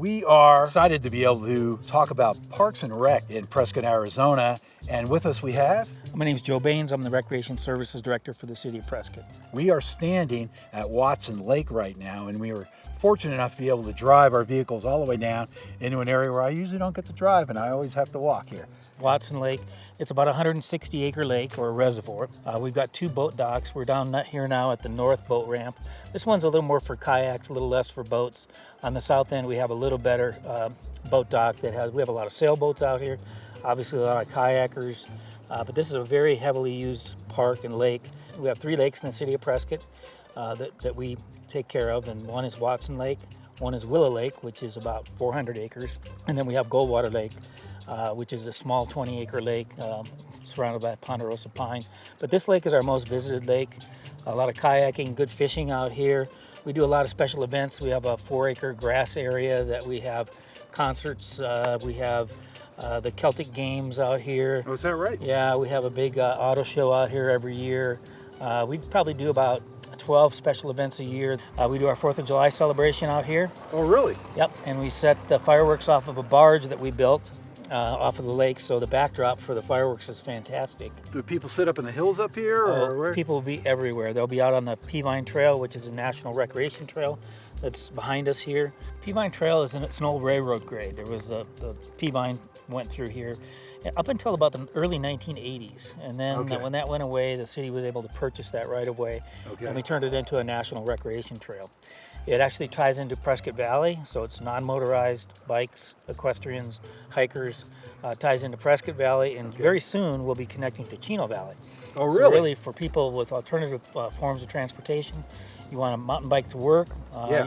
We are excited to be able to talk about Parks and Rec in Prescott, Arizona. And with us we have... My name is Joe Baines. I'm the Recreation Services Director for the City of Prescott. We are standing at Watson Lake right now, and we were fortunate enough to be able to drive our vehicles all the way down into an area where I usually don't get to drive, and I always have to walk here. Watson Lake, it's about a 160-acre lake or reservoir. We've got 2 boat docks. We're down here now at the north boat ramp. This one's a little more for kayaks, a little less for boats. On the south end, we have a little better boat dock we have a lot of sailboats out here, obviously a lot of kayakers, but this is a very heavily used park and lake. We have 3 lakes in the city of Prescott that we take care of, and one is Watson Lake, one is Willow Lake, which is about 400 acres, and then we have Goldwater Lake, which is a small 20-acre lake surrounded by ponderosa pine. But this lake is our most visited lake. A lot of kayaking, good fishing out here. We do a lot of special events. We have a 4-acre grass area that we have concerts. We have the Celtic Games out here. Oh, is that right? Yeah, we have a big auto show out here every year. We probably do about 12 special events a year. We do our 4th of July celebration out here. Oh, really? Yep, and we set the fireworks off of a barge that we built off of the lake, so the backdrop for the fireworks is fantastic. Do people sit up in the hills up here, or where? People will be everywhere. They'll be out on the Peavine Trail, which is a national recreation trail that's behind us here. Peavine Trail it's an old railroad grade. There was the Peavine went through here up until about the early 1980s, and then when that went away, the city was able to purchase that right away, and we turned it into a national recreation trail. It actually ties into Prescott Valley, so it's non-motorized bikes, equestrians, hikers, ties into Prescott Valley, and very soon we'll be connecting to Chino Valley. Oh, really? So really for people with alternative forms of transportation, you want to mountain bike to work,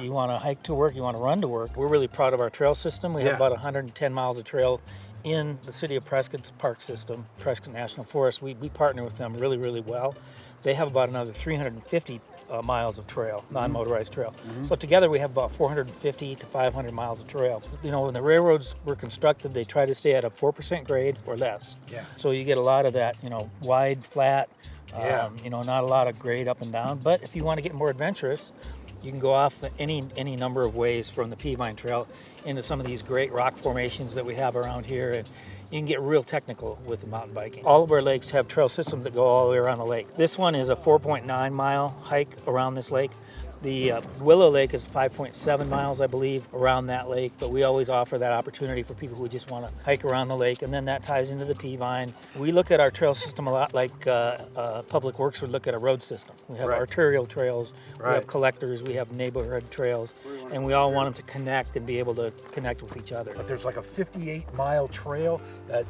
you want to hike to work, you want to run to work. We're really proud of our trail system. We have about 110 miles of trail in the city of Prescott's park system, Prescott National Forest. We partner with them really, really well. They have about another 350 miles of trail, non-motorized trail. So together we have about 450 to 500 miles of trail. You know, when the railroads were constructed, they tried to stay at a 4% grade or less. Yeah. So you get a lot of that, you know, wide, flat, you know, not a lot of grade up and down. But if you want to get more adventurous, you can go off any number of ways from the Peavine Trail into some of these great rock formations that we have around here, and you can get real technical with the mountain biking. All of our lakes have trail systems that go all the way around the lake. This one is a 4.9 mile hike around this lake. The Willow Lake is 5.7 miles, I believe, around that lake, but we always offer that opportunity for people who just want to hike around the lake, and then that ties into the Peavine. We look at our trail system a lot like Public Works would look at a road system. We have arterial trails, we have collectors, we have neighborhood trails, and we all want them to connect and be able to connect with each other. But there's like a 58-mile trail that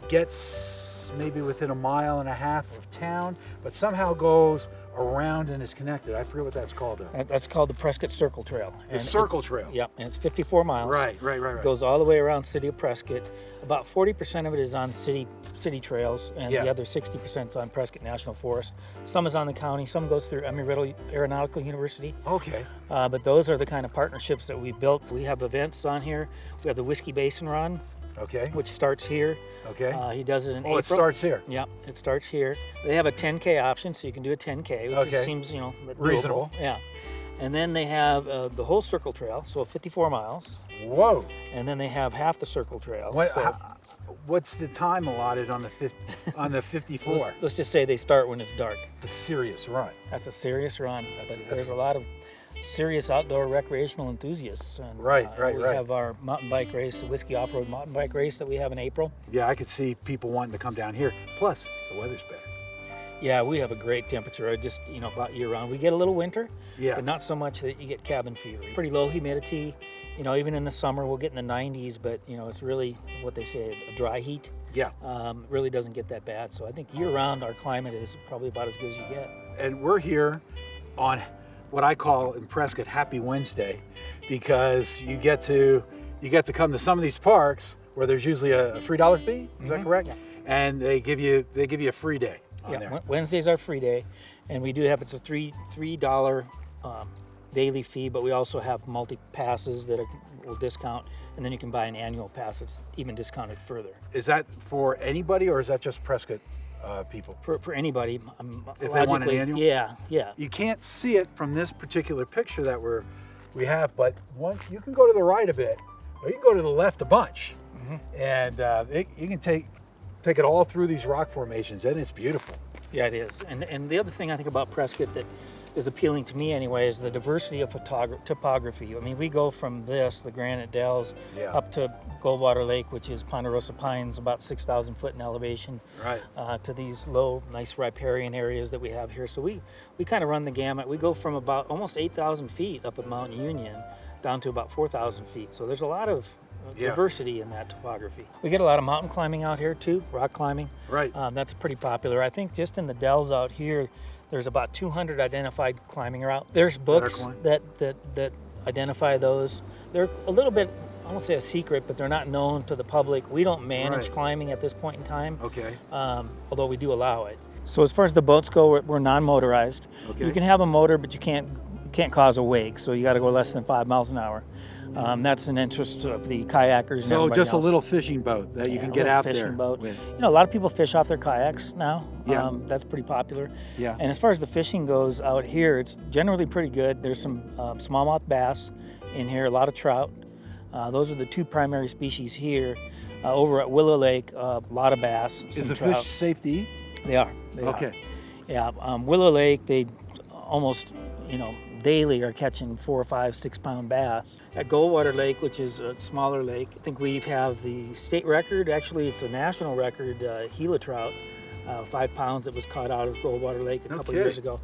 gets maybe within 1.5 miles of town, but somehow goes around and is connected. I forget what that's called. That's called the Prescott Circle Trail. The Circle Trail. Yep, and it's 54 miles. Right. It goes all the way around city of Prescott. About 40% of it is on city trails, and the other 60% is on Prescott National Forest. Some is on the county, some goes through Embry-Riddle Aeronautical University. Okay. But those are the kind of partnerships that we built. We have events on here. We have the Whiskey Basin Run. Okay. Which starts here. Okay. He does it in April. Oh, it starts here. Yep, it starts here. They have a 10K option, so you can do a 10K, which seems, you know, reasonable. Yeah. And then they have the whole Circle Trail, so 54 miles. Whoa. And then they have half the Circle Trail. What's the time allotted on the 54? Let's just say they start when it's dark. It's a serious run. That's a serious run. There's a lot of serious outdoor recreational enthusiasts. And, We have our mountain bike race, the Whiskey Off-Road mountain bike race that we have in April. Yeah, I could see people wanting to come down here. Plus, the weather's better. Yeah, we have a great temperature, just, you know, about year-round. We get a little winter, but not so much that you get cabin fever. Pretty low humidity. You know, even in the summer, we'll get in the 90s, but, you know, it's really what they say, a dry heat. Yeah. Really doesn't get that bad. So I think year-round, our climate is probably about as good as you get. And we're here on what I call in Prescott Happy Wednesday, because you get to come to some of these parks where there's usually a $3 fee. Is that correct? Yeah. And they give you a free day on there. Wednesday's our free day, and we do have it's a $3 daily fee, but we also have multi-passes that will discount, and then you can buy an annual pass that's even discounted further. Is that for anybody, or is that just Prescott people? For anybody. If they want an annual? Yeah. You can't see it from this particular picture that we have, but you can go to the right a bit. Well, you can go to the left a bunch, and you can take it all through these rock formations, and it's beautiful. Yeah, it is. And the other thing I think about Prescott that is appealing to me anyway is the diversity of topography. I mean, we go from the Granite Dells, up to Goldwater Lake, which is Ponderosa Pines, about 6,000 foot in elevation, to these low, nice riparian areas that we have here. So we kind of run the gamut. We go from about almost 8,000 feet up at Mount Union down to about 4,000 feet. So there's a lot of diversity in that topography. We get a lot of mountain climbing out here too, rock climbing. Right. That's pretty popular. I think just in the dells out here, there's about 200 identified climbing routes. There's books that identify those. They're a little bit, I won't say a secret, but they're not known to the public. We don't manage climbing at this point in time. Okay. Although we do allow it. So as far as the boats go, we're non-motorized. Okay. You can have a motor, but you can't cause a wake. So you got to go less than 5 miles an hour. That's an interest of the kayakers. So and just else. A little fishing boat that you can get out fishing there. Boat. With. You know, a lot of people fish off their kayaks now. Yeah. That's pretty popular. Yeah. And as far as the fishing goes out here, it's generally pretty good. There's some smallmouth bass in here, a lot of trout. Those are the two primary species here. Over at Willow Lake, a lot of bass. Is the trout. fish safe to eat? They are. Okay. Yeah. Willow Lake, they almost, daily are catching 4 or 5, 6 pound bass. At Goldwater Lake, which is a smaller lake, I think we have the state record. Actually, it's a national record, Gila trout, 5 pounds that was caught out of Goldwater Lake a couple of years ago.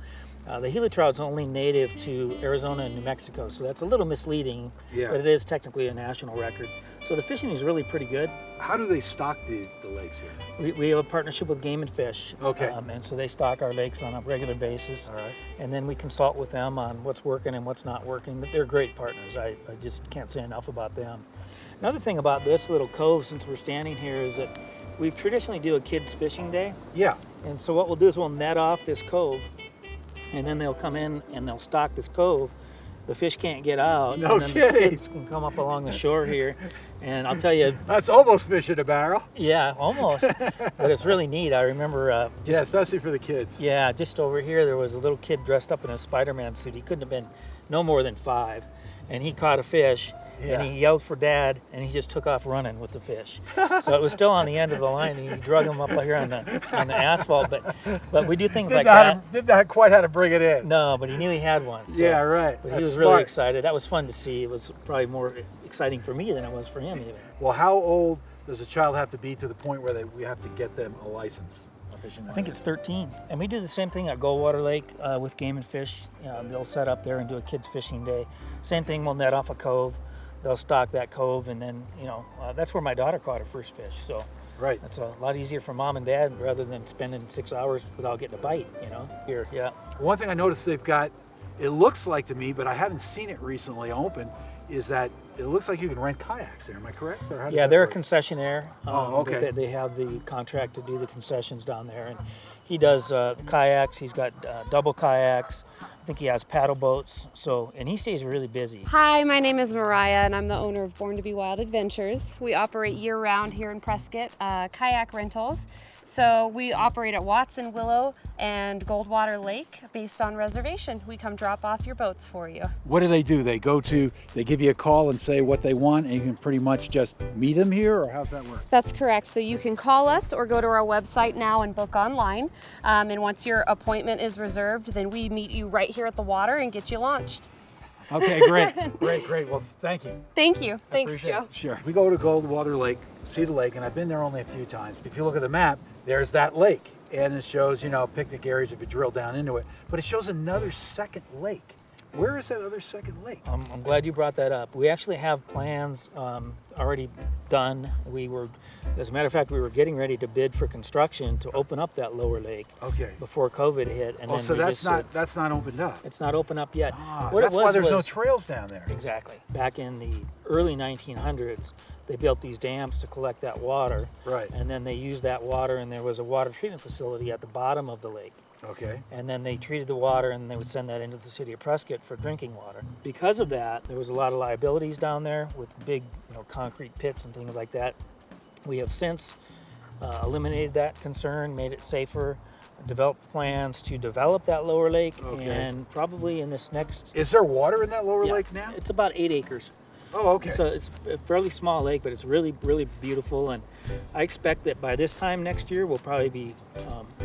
The Gila trout's only native to Arizona and New Mexico, so that's a little misleading, but it is technically a national record. So the fishing is really pretty good. How do they stock the lakes here? We have a partnership with Game and Fish. Okay. And so they stock our lakes on a regular basis. All right. And then we consult with them on what's working and what's not working. But they're great partners. I just can't say enough about them. Another thing about this little cove, since we're standing here, is that we traditionally do a kids fishing day. Yeah. And so what we'll do is we'll net off this cove, and then they'll come in and they'll stock this cove. The fish can't get out. No and then kidding. The kids can come up along the shore here. And I'll tell you. That's almost fish in a barrel. Yeah, almost. But it's really neat. I remember. Especially for the kids. Yeah, just over here there was a little kid dressed up in a Spider-Man suit. He couldn't have been no more than 5. And he caught a fish. And he yelled for Dad, and he just took off running with the fish. So it was still on the end of the line, and he drug him up here on the asphalt. But we do things like that. Didn't know quite how to bring it in. No, but he knew he had one. So, yeah, right. But he was really excited. That was fun to see. It was probably more exciting for me than it was for him even. Well, how old does a child have to be to the point where we have to get them a license? I think it's 13. And we do the same thing at Goldwater Lake with Game and Fish. They'll set up there and do a kids fishing day. Same thing, we'll net off a cove. They'll stock that cove, and then, that's where my daughter caught her first fish. So that's a lot easier for Mom and Dad rather than spending 6 hours without getting a bite, here. Yeah. One thing I noticed they've got, it looks like to me, but I haven't seen it recently open, is that it looks like you can rent kayaks there. Am I correct? Yeah, they're a concessionaire. Okay. They have the contract to do the concessions down there, and he does kayaks. He's got double kayaks. I think he has paddle boats. And he stays really busy. Hi, my name is Mariah, and I'm the owner of Born to Be Wild Adventures. We operate year-round here in Prescott, kayak rentals. So we operate at Watson, Willow, and Goldwater Lake based on reservation. We come drop off your boats for you. What do? They give you a call and say what they want, and you can pretty much just meet them here, or how's that work? That's correct. So you can call us or go to our website now and book online. And once your appointment is reserved, then we meet you right here at the water and get you launched. Okay, great. Great. Well, thank you. Thank you. Thanks, Joe. Sure. We go to Goldwater Lake, see the lake, and I've been there only a few times. If you look at the map, there's that lake, and it shows, picnic areas if you drill down into it. But it shows another second lake. Where is that other second lake? I'm glad you brought that up. We actually have plans already done. As a matter of fact, we were getting ready to bid for construction to open up that lower lake. Okay. Before COVID hit, and so that's not opened up. It's not open up yet. That's why there's no trails down there. Exactly. Back in the early 1900s, they built these dams to collect that water. Right. And then they used that water, and there was a water treatment facility at the bottom of the lake. Okay. And then they treated the water, and they would send that into the city of Prescott for drinking water. Because of that, there was a lot of liabilities down there with big, concrete pits and things like that. We have since eliminated that concern, made it safer, developed plans to develop that lower lake, and probably in this next... Is there water in that lower lake now? It's about 8 acres. Oh, okay. So it's a fairly small lake, but it's really, really beautiful. And I expect that by this time next year, we'll probably be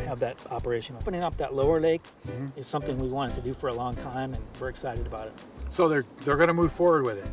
have that operation. Opening up that lower lake is something we wanted to do for a long time, and we're excited about it. So they're going to move forward with it.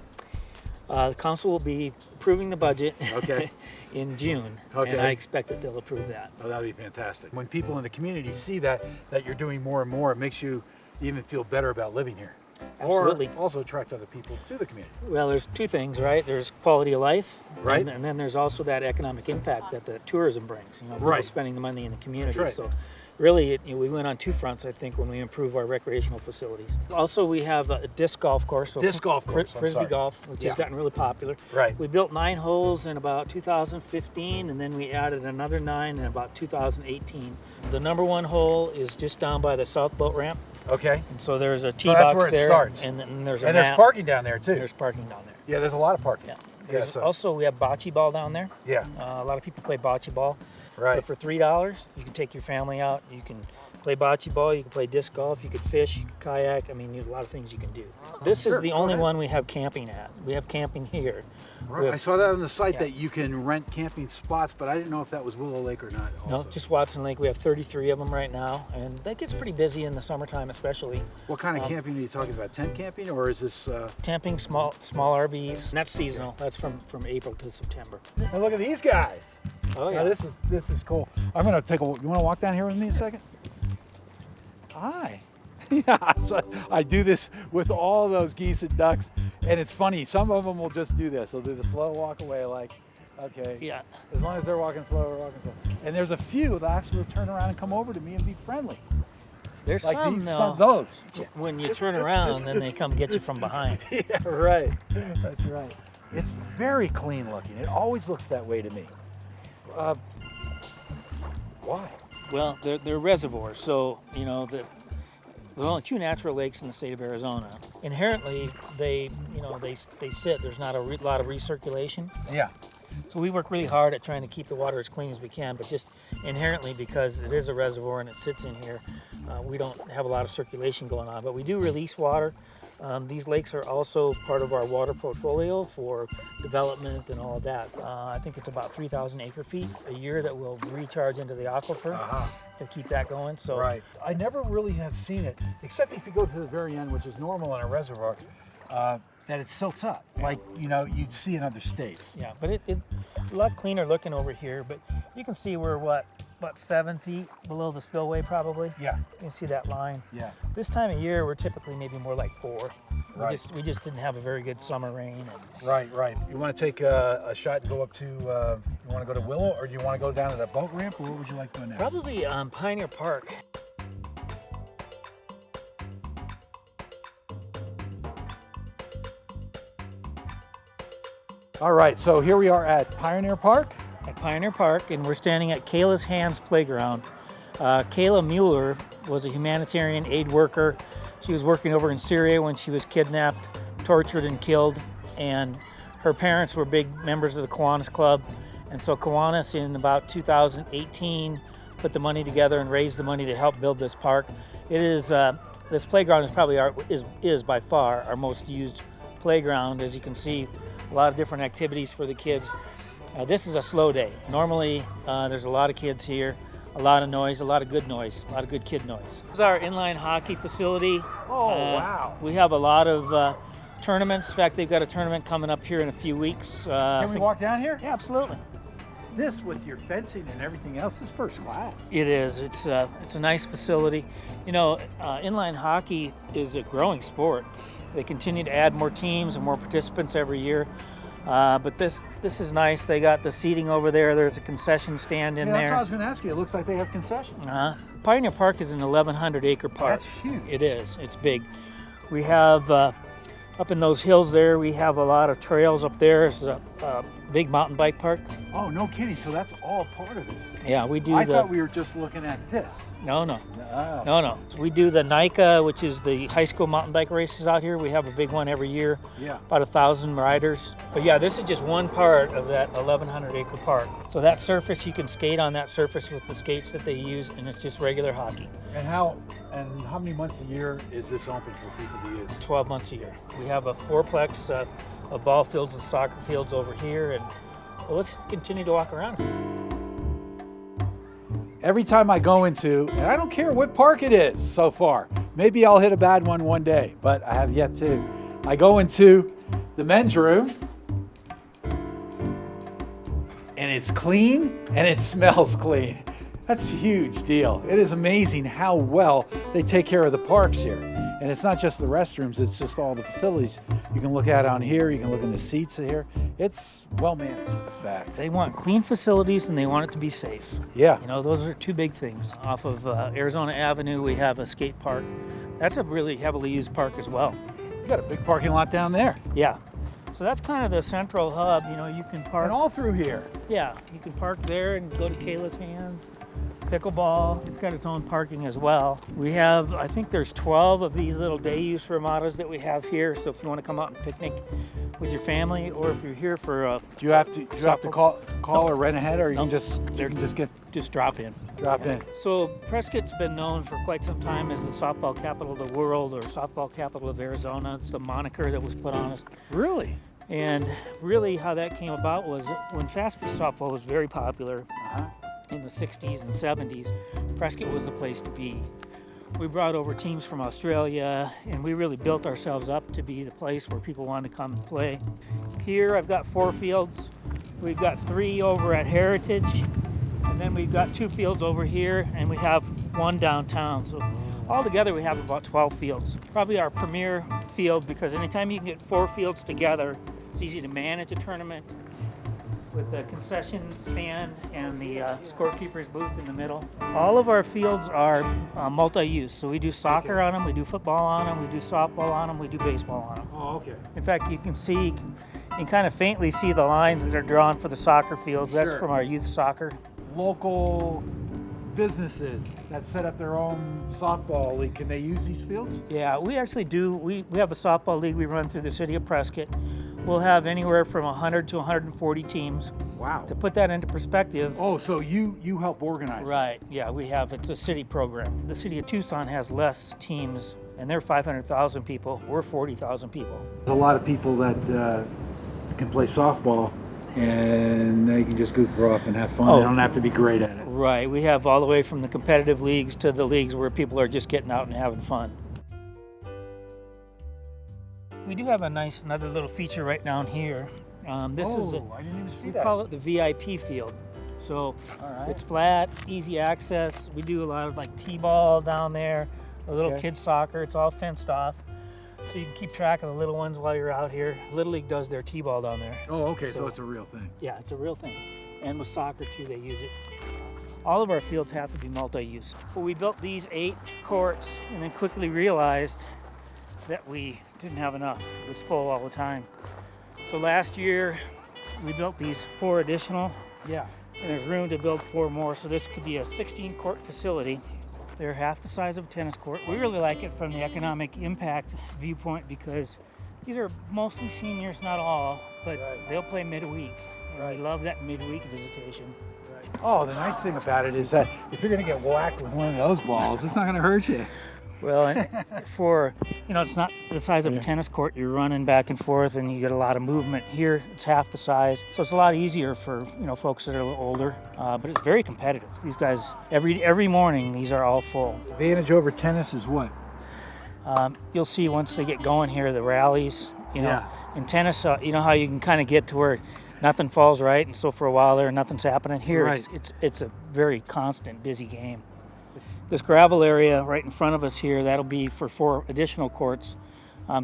The council will be approving the budget Okay. in June, Okay. and I expect that they'll approve that. Oh, that'd be fantastic. When people in the community see that you're doing more and more, it makes you even feel better about living here. Absolutely. Or also attract other people to the community. Well, there's two things, right? There's quality of life, Right. And then there's also that economic impact that the tourism brings. You know, people Right. spending the money in the community. That's right. So, really, we went on two fronts, I think, when we improve our recreational facilities. Also, we have a disc golf course. So Disc golf course, I'm frisbee sorry. golf, which Yeah. has gotten really popular. Right. We built 9 holes in about 2015, and then we added another 9 in about 2018. The number 1 hole is just down by the south boat ramp. Okay. And so there's a tee So that's box where it there, starts. and then there's a And there's map. parking down there too. There's parking down there. Yeah, there's a lot of parking. Yeah. Yeah, There's so- also, we have bocce ball down there. Yeah. A lot of people play bocce ball. Right. But for $3, you can take your family out. You can play bocce ball. You can play disc golf. You could fish. You could kayak. I mean, there's a lot of things you can do. This Sure, is the go only ahead. one we have camping at. We have camping here. We Right. have- I saw that on the site Yeah. that you can rent camping spots, but I didn't know if that was Willow Lake or not. No, Also. just Watson Lake. We have 33 of them right now, and that gets pretty busy in the summertime, especially. What kind of camping are you talking about? Tent camping, or is this? Camping, small RVs. And that's seasonal. That's from April to September. And look at these guys. Oh Now, yeah. this is cool. I'm gonna take a. You want to walk down here with me a second? Hi. Yeah, so I do this with all those geese and ducks, and it's funny. Some of them will just do this. They'll do the slow walk away, like, okay. Yeah. As long as they're walking slow, we're walking slow. And there's a few that actually will turn around and come over to me and be friendly. There's Like some, those. when you turn around, then they come get you from behind. Yeah, right. That's right. It's very clean looking. It always looks that way to me. Why? Well, they're reservoirs, so you know there's only 2 natural lakes in the state of Arizona. Inherently, they sit. There's not a lot of recirculation, Yeah. so we work really hard at trying to keep the water as clean as we can. But just inherently, because it is a reservoir and it sits in here, we don't have a lot of circulation going on. But we do release water. These lakes are also part of our water portfolio for development and all of that. I think it's about 3,000 acre feet a year that will recharge into the aquifer to keep that going. So Right. I never really have seen it, except if you go to the very end, which is normal in a reservoir, that it silts up, like you'd see in other states. yeah, but it a lot cleaner looking over here. But you can see we're about 7 feet below the spillway probably. Yeah. You can see that line. Yeah. This time of year, we're typically maybe more like 4. Right. We just didn't have a very good summer rain. Right. You want to take a shot and go up to? You want to go to Willow, or do you want to go down to the boat ramp, or what would you like to go next? Probably Pioneer Park. All right. So here we are at Pioneer Park. At Pioneer Park, and we're standing at Kayla's Hands Playground. Kayla Mueller was a humanitarian aid worker. She was working over in Syria when she was kidnapped, tortured, and killed. And her parents were big members of the Kiwanis Club. And so Kiwanis, in about 2018, put the money together and raised the money to help build this park. It is this playground is probably is by far our most used playground. As you can see, a lot of different activities for the kids. This is a slow day. Normally, there's a lot of kids here, a lot of noise, a lot of good noise, a lot of good kid noise. This is our inline hockey facility. Oh, wow. We have a lot of tournaments. In fact, they've got a tournament coming up here in a few weeks. Can we walk down here? Yeah, absolutely. This, with your fencing and everything else, is first class. It is. It's a nice facility. You know, inline hockey is a growing sport. They continue to add more teams and more participants every year. But this is nice. They got the seating over there. There's a concession stand in That's what I there. was going to ask you. It looks like they have concessions. Pioneer Park is an 1,100 acre park. That's huge. It is. It's big. We have up in those hills there. We have a lot of trails up there. It's a big mountain bike park. Oh, no kidding. So that's all part of it. Yeah, we do. I thought we were just looking at this. No. Oh. No. We do the NICA, which is the high school mountain bike races out here. We have a big one every year. Yeah. About 1,000 riders. But yeah, this is just one part of that 1,100 acre park. So that surface, you can skate on that surface with the skates that they use, and it's just regular hockey. And how many months a year is this open for people to use? 12 months a year. We have a fourplex of ball fields and soccer fields over here, and well, let's continue to walk around. Every time I go into, and I don't care what park it is so far, maybe I'll hit a bad one day, but I have yet to. I go into the men's room, and it's clean and it smells clean. That's a huge deal. It is amazing how well they take care of the parks here. And it's not just the restrooms, it's just all the facilities. You can look at on here, you can look in the seats here. It's well managed, in fact. They want clean facilities and they want it to be safe. Yeah. You know, those are two big things. Off of Arizona Avenue, we have a skate park. That's a really heavily used park as well. You got a big parking lot down there. Yeah. So that's kind of the central hub. You know, you can park. And all through here. Yeah, you can park there and go to Kayla's Hands. Pickleball, it's got its own parking as well. We have, I think there's 12 of these little day use ramadas that we have here. So if you want to come out and picnic with your family, or if you're here for do you have to call or rent ahead, or you can just drop in. Drop in. So Prescott's been known for quite some time as the softball capital of the world, or softball capital of Arizona. It's the moniker that was put on us. Really? And really how that came about was when fast-pitch softball was very popular in the 60s and 70s, Prescott was the place to be. We brought over teams from Australia, and we really built ourselves up to be the place where people wanted to come and play. Here I've got 4 fields. We've got 3 over at Heritage, and then we've got 2 fields over here, and we have 1 downtown. So altogether we have about 12 fields. Probably our premier field, because anytime you can get 4 fields together, it's easy to manage a tournament with the concession stand and the scorekeeper's booth in the middle. All of our fields are multi-use, so we do soccer on them, we do football on them, we do softball on them, we do baseball on them. Oh, okay. In fact, you can kind of faintly see the lines that are drawn for the soccer fields. That's Sure. from our youth soccer. Local businesses that set up their own softball league, can they use these fields? Yeah, we actually do. We have a softball league we run through the city of Prescott. We'll have anywhere from 100 to 140 teams. Wow. To put that into perspective. Oh, so you help organize it. Right, yeah, it's a city program. The city of Tucson has less teams, and they're 500,000 people. We're 40,000 people. There's a lot of people that can play softball, and they can just goof off and have fun. They don't have to be great at it. Right, we have all the way from the competitive leagues to the leagues where people are just getting out and having fun. We do have another little feature right down here. I didn't even see that. We call it the VIP field. So it's flat, easy access. We do a lot of like t-ball down there, a little kids soccer. It's all fenced off, so you can keep track of the little ones while you're out here. Little League does their t-ball down there. Oh, okay, so it's a real thing. Yeah, it's a real thing. And with soccer too, they use it. All of our fields have to be multi-use. Well, we built these 8 courts and then quickly realized that we didn't have enough. It was full all the time. So last year we built these 4 additional. Yeah. And there's room to build 4 more. So this could be a 16-court facility. They're half the size of a tennis court. We really like it from the economic impact viewpoint because these are mostly seniors, not all, but they'll play midweek. And we love that midweek visitation. Oh, the nice thing about it is that if you're going to get whacked with one of those balls, it's not going to hurt you. Well, it's not the size of a tennis court. You're running back and forth, and you get a lot of movement. Here, it's half the size, so it's a lot easier for folks that are a little older. But it's very competitive. These guys, every morning, these are all full. The advantage over tennis is what? You'll see once they get going here, the rallies. In tennis, you know how you can kind of get to where nothing falls right, and so for a while there, nothing's happening. Here, it's a very constant, busy game. This gravel area right in front of us here, that'll be for 4 additional courts.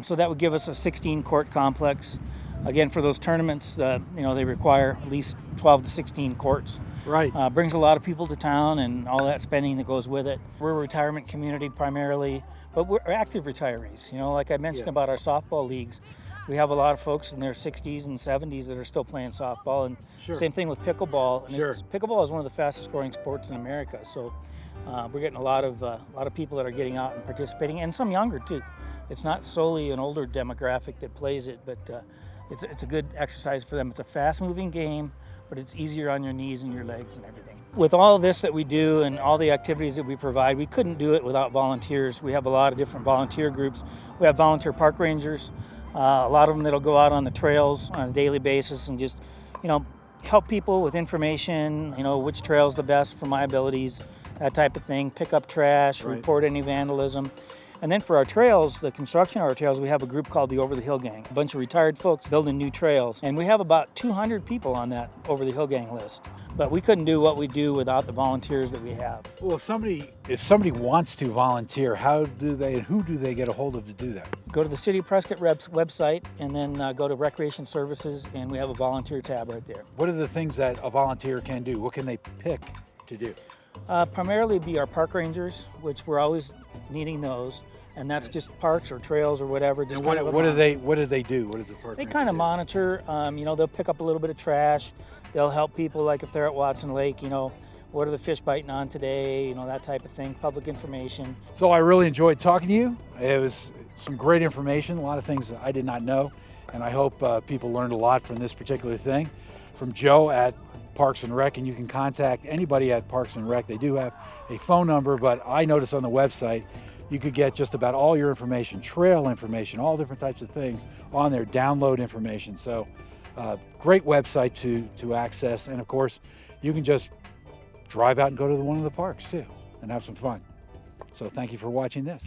So that would give us a 16-court complex. Again, for those tournaments, they require at least 12 to 16 courts. Right. Brings a lot of people to town and all that spending that goes with it. We're a retirement community primarily, but we're active retarees. Like I mentioned about our softball leagues, we have a lot of folks in their 60s and 70s that are still playing softball, and same thing with pickleball. And pickleball is one of the fastest growing sports in America, so we're getting a lot of people that are getting out and participating, and some younger too. It's not solely an older demographic that plays it, but it's a good exercise for them. It's a fast-moving game, but it's easier on your knees and your legs and everything. With all of this that we do and all the activities that we provide, we couldn't do it without volunteers. We have a lot of different volunteer groups. We have volunteer park rangers. A lot of them that'll go out on the trails on a daily basis and just, help people with information, which trail's the best for my abilities, that type of thing, pick up trash, report any vandalism. And then for our trails, the construction of our trails, we have a group called the Over the Hill Gang, a bunch of retired folks building new trails. And we have about 200 people on that Over the Hill Gang list. But we couldn't do what we do without the volunteers that we have. Well, if somebody wants to volunteer, who do they get a hold of to do that? Go to the City of Prescott Reps website and then go to Recreation Services, and we have a volunteer tab right there. What are the things that a volunteer can do? What can they pick to do? Primarily be our park rangers, which we're always needing those. And that's just parks or trails or whatever. Just what do they do? What does the park? They kind of monitor. They'll pick up a little bit of trash. They'll help people, like if they're at Watson Lake. What are the fish biting on today? That type of thing. Public information. So I really enjoyed talking to you. It was some great information. A lot of things that I did not know, and I hope people learned a lot from this particular thing. From Joe at Parks and Rec, and you can contact anybody at Parks and Rec. They do have a phone number, but I noticed on the website you could get just about all your information, trail information, all different types of things on there, download information. So great website to access. And of course, you can just drive out and go to one of the parks too and have some fun. So thank you for watching this.